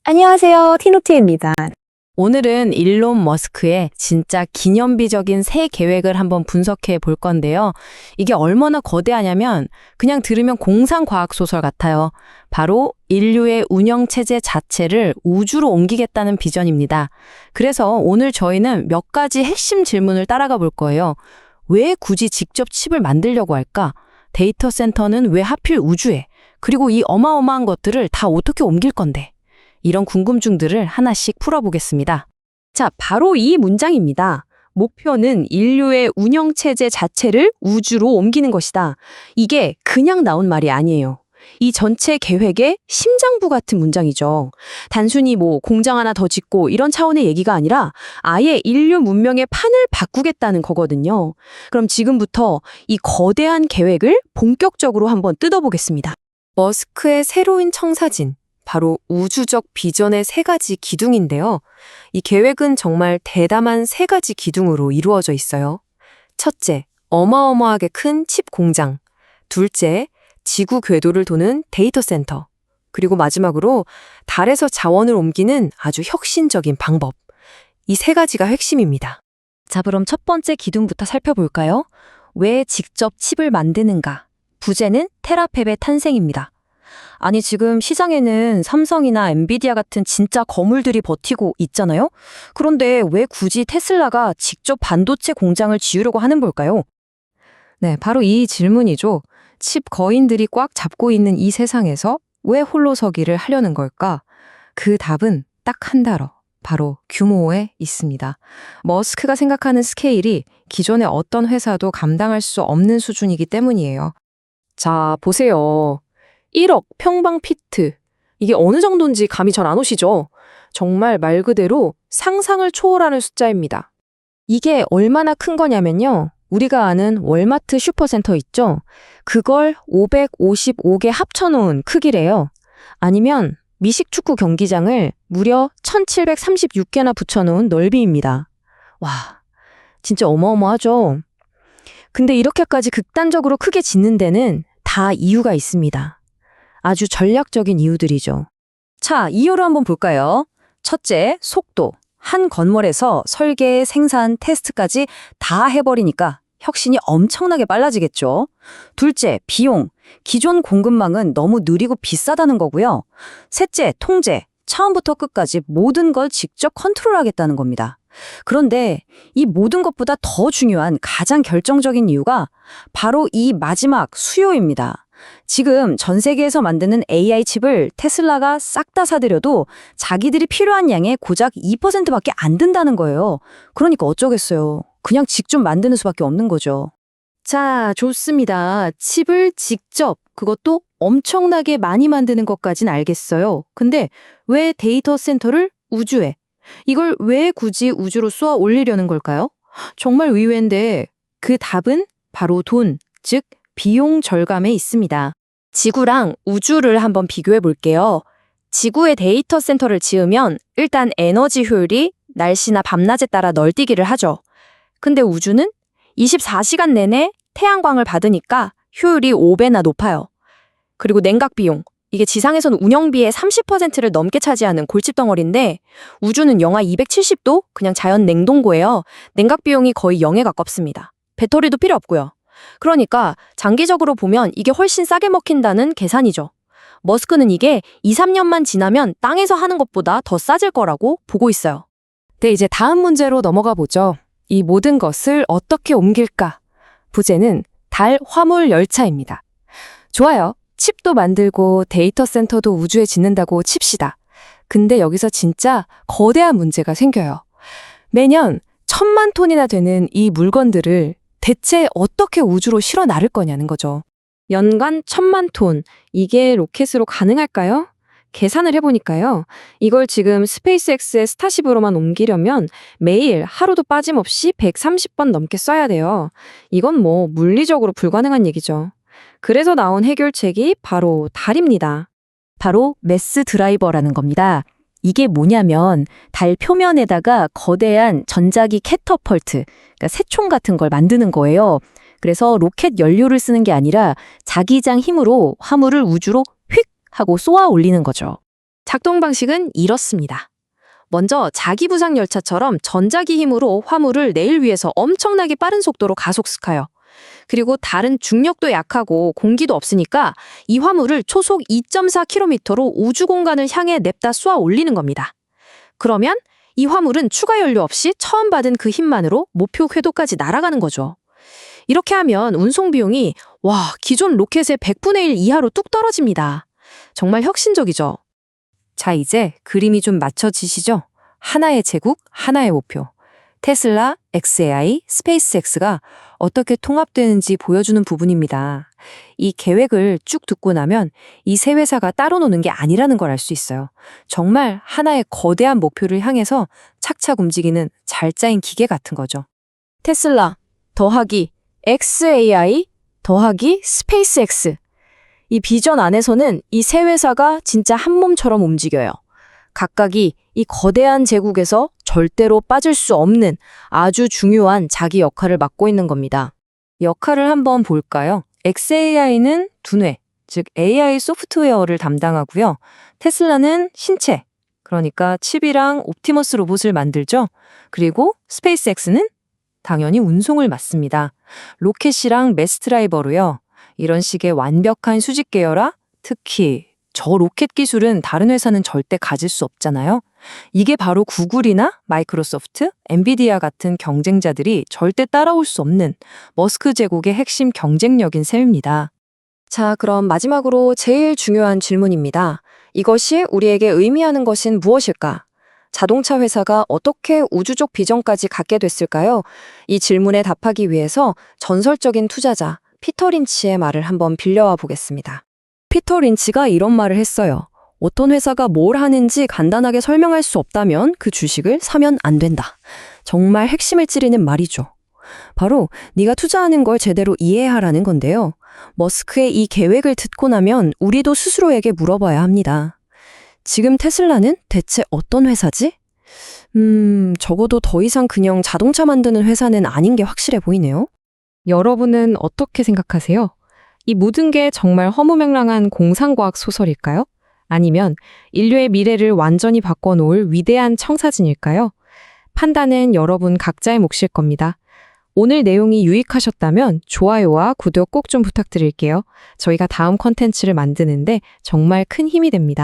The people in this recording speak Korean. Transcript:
안녕하세요. 티노티입니다. 오늘은 일론 머스크의 진짜 기념비적인 새 계획을 한번 분석해 볼 건데요. 이게 얼마나 거대하냐면 그냥 들으면 공상과학소설 같아요. 바로 인류의 운영체제 자체를 우주로 옮기겠다는 비전입니다. 그래서 오늘 저희는 몇 가지 핵심 질문을 따라가 볼 거예요. 왜 굳이 직접 칩을 만들려고 할까? 데이터 센터는 왜 하필 우주에? 그리고 이 어마어마한 것들을 다 어떻게 옮길 건데? 이런 궁금증들을 하나씩 풀어보겠습니다. 자, 바로 이 문장입니다. 목표는 인류의 운영체제 자체를 우주로 옮기는 것이다. 이게 그냥 나온 말이 아니에요. 이 전체 계획의 심장부 같은 문장이죠. 단순히 공장 하나 더 짓고 이런 차원의 얘기가 아니라 아예 인류 문명의 판을 바꾸겠다는 거거든요. 그럼 지금부터 이 거대한 계획을 본격적으로 한번 뜯어보겠습니다. 머스크의 새로운 청사진, 바로 우주적 비전의 세 가지 기둥인데요. 이 계획은 정말 대담한 세 가지 기둥으로 이루어져 있어요. 첫째, 어마어마하게 큰 칩 공장. 둘째, 지구 궤도를 도는 데이터 센터. 그리고 마지막으로 달에서 자원을 옮기는 아주 혁신적인 방법. 이 세 가지가 핵심입니다. 자, 그럼 첫 번째 기둥부터 살펴볼까요? 왜 직접 칩을 만드는가? 부제는 테라팹의 탄생입니다. 아니, 지금 시장에는 삼성이나 엔비디아 같은 진짜 거물들이 버티고 있잖아요? 그런데 왜 굳이 테슬라가 직접 반도체 공장을 지으려고 하는 걸까요? 네, 바로 이 질문이죠. 칩 거인들이 꽉 잡고 있는 이 세상에서 왜 홀로 서기를 하려는 걸까? 그 답은 딱 한 단어, 바로 규모에 있습니다. 머스크가 생각하는 스케일이 기존의 어떤 회사도 감당할 수 없는 수준이기 때문이에요. 자, 보세요. 1억 평방피트. 이게 어느 정도인지 감이 잘 안 오시죠? 정말 말 그대로 상상을 초월하는 숫자입니다. 이게 얼마나 큰 거냐면요. 우리가 아는 월마트 슈퍼센터 있죠? 그걸 555개 합쳐놓은 크기래요. 아니면 미식축구 경기장을 무려 1736개나 붙여놓은 넓이입니다. 와, 진짜 어마어마하죠? 근데 이렇게까지 극단적으로 크게 짓는 데는 다 이유가 있습니다. 아주 전략적인 이유들이죠. 자, 이유를 한번 볼까요? 첫째, 속도. 한 건물에서 설계, 생산, 테스트까지 다 해버리니까 혁신이 엄청나게 빨라지겠죠. 둘째, 비용. 기존 공급망은 너무 느리고 비싸다는 거고요. 셋째, 통제. 처음부터 끝까지 모든 걸 직접 컨트롤하겠다는 겁니다. 그런데 이 모든 것보다 더 중요한 가장 결정적인 이유가 바로 이 마지막 수요입니다. 지금 전 세계에서 만드는 AI 칩을 테슬라가 싹 다 사들여도 자기들이 필요한 양의 고작 2%밖에 안 든다는 거예요. 그러니까 어쩌겠어요. 그냥 직접 만드는 수밖에 없는 거죠. 자, 좋습니다. 칩을 직접, 그것도 엄청나게 많이 만드는 것까진 알겠어요. 근데 왜 데이터 센터를 우주에? 이걸 왜 굳이 우주로 쏘아 올리려는 걸까요? 정말 의외인데 그 답은 바로 돈, 즉 비용 절감에 있습니다. 지구랑 우주를 한번 비교해 볼게요. 지구에 데이터 센터를 지으면 일단 에너지 효율이 날씨나 밤낮에 따라 널뛰기를 하죠. 근데 우주는 24시간 내내 태양광을 받으니까 효율이 5배나 높아요. 그리고 냉각 비용. 이게 지상에서는 운영비의 30%를 넘게 차지하는 골칫덩어리인데 우주는 영하 270도 그냥 자연 냉동고예요. 냉각 비용이 거의 0에 가깝습니다. 배터리도 필요 없고요. 그러니까 장기적으로 보면 이게 훨씬 싸게 먹힌다는 계산이죠. 머스크는 이게 2, 3년만 지나면 땅에서 하는 것보다 더 싸질 거라고 보고 있어요. 네, 이제 다음 문제로 넘어가 보죠. 이 모든 것을 어떻게 옮길까? 부제는 달 화물 열차입니다. 좋아요. 칩도 만들고 데이터 센터도 우주에 짓는다고 칩시다. 근데 여기서 진짜 거대한 문제가 생겨요. 매년 1,000만 톤이나 되는 이 물건들을 대체 어떻게 우주로 실어 나를 거냐는 거죠. 연간 1,000만 톤. 이게 로켓으로 가능할까요? 계산을 해보니까요. 이걸 지금 스페이스X의 스타쉽으로만 옮기려면 매일 하루도 빠짐없이 130번 넘게 쏴야 돼요. 이건 물리적으로 불가능한 얘기죠. 그래서 나온 해결책이 바로 달입니다. 바로 매스 드라이버라는 겁니다. 이게 뭐냐면 달 표면에다가 거대한 전자기 캐터펄트, 그러니까 새총 같은 걸 만드는 거예요. 그래서 로켓 연료를 쓰는 게 아니라 자기장 힘으로 화물을 우주로 휙 하고 쏘아 올리는 거죠. 작동 방식은 이렇습니다. 먼저 자기부상 열차처럼 전자기 힘으로 화물을 내일 위해서 엄청나게 빠른 속도로 가속시켜요. 그리고 다른 중력도 약하고 공기도 없으니까 이 화물을 초속 2.4km로 우주 공간을 향해 냅다 쏘아 올리는 겁니다. 그러면 이 화물은 추가 연료 없이 처음 받은 그 힘만으로 목표 궤도까지 날아가는 거죠. 이렇게 하면 운송 비용이 기존 로켓의 100분의 1 이하로 뚝 떨어집니다. 정말 혁신적이죠. 자, 이제 그림이 좀 맞춰지시죠? 하나의 제국, 하나의 목표. 테슬라, xAI, 스페이스X가 어떻게 통합되는지 보여주는 부분입니다. 이 계획을 쭉 듣고 나면 이 세 회사가 따로 노는 게 아니라는 걸 알 수 있어요. 정말 하나의 거대한 목표를 향해서 착착 움직이는 잘 짜인 기계 같은 거죠. 테슬라 더하기 xAI 더하기 스페이스X. 이 비전 안에서는 이 세 회사가 진짜 한 몸처럼 움직여요. 각각이 이 거대한 제국에서 절대로 빠질 수 없는 아주 중요한 자기 역할을 맡고 있는 겁니다. 역할을 한번 볼까요? xAI는 두뇌, 즉 AI 소프트웨어를 담당하고요. 테슬라는 신체, 그러니까 칩이랑 옵티머스 로봇을 만들죠. 그리고 스페이스X는 당연히 운송을 맡습니다. 로켓이랑 매스 드라이버로요. 이런 식의 완벽한 수직 계열화, 특히 저 로켓 기술은 다른 회사는 절대 가질 수 없잖아요. 이게 바로 구글이나 마이크로소프트, 엔비디아 같은 경쟁자들이 절대 따라올 수 없는 머스크 제국의 핵심 경쟁력인 셈입니다. 자, 그럼 마지막으로 제일 중요한 질문입니다. 이것이 우리에게 의미하는 것은 무엇일까? 자동차 회사가 어떻게 우주적 비전까지 갖게 됐을까요? 이 질문에 답하기 위해서 전설적인 투자자 피터 린치의 말을 한번 빌려와 보겠습니다. 피터 린치가 이런 말을 했어요. 어떤 회사가 뭘 하는지 간단하게 설명할 수 없다면 그 주식을 사면 안 된다. 정말 핵심을 찌르는 말이죠. 바로 네가 투자하는 걸 제대로 이해하라는 건데요. 머스크의 이 계획을 듣고 나면 우리도 스스로에게 물어봐야 합니다. 지금 테슬라는 대체 어떤 회사지? 적어도 더 이상 그냥 자동차 만드는 회사는 아닌 게 확실해 보이네요. 여러분은 어떻게 생각하세요? 이 모든 게 정말 허무맹랑한 공상과학 소설일까요? 아니면 인류의 미래를 완전히 바꿔놓을 위대한 청사진일까요? 판단은 여러분 각자의 몫일 겁니다. 오늘 내용이 유익하셨다면 좋아요와 구독 꼭 좀 부탁드릴게요. 저희가 다음 컨텐츠를 만드는데 정말 큰 힘이 됩니다.